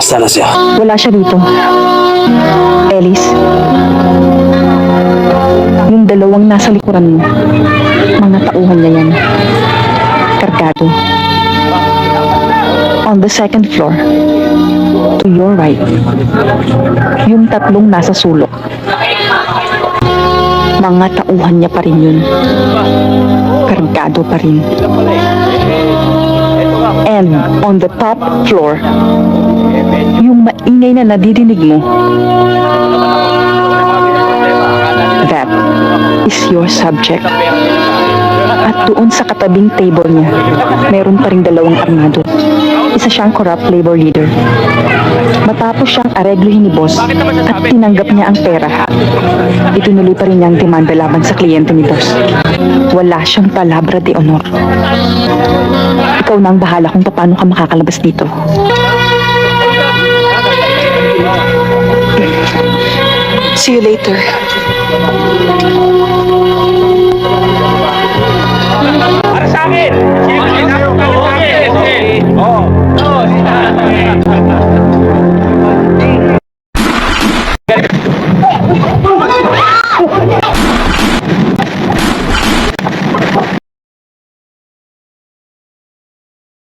Nasaan na siya? Wala siya dito. Ellis, yung dalawang nasa likuran mo, mga tauhan niya yan. Kargado. On the second floor, to your right, yung tatlong nasa sulok. Mga tauhan niya pa rin yun. Kargado pa rin. And on the top floor, yung maingay na nadidinig mo, that is your subject. At doon sa katabing table niya, meron pa ring dalawang armado. Isa siyang corrupt labor leader. Matapos siyang aregluhin ni boss at tinanggap niya ang pera, itinuloy pa rin niyang demanda laban sa kliyente ni boss. Wala siyang palabra de honor. Ikaw na ang bahala kung paano ka makakalabas dito. See you later. Para sa akin! Para sa akin! Oo!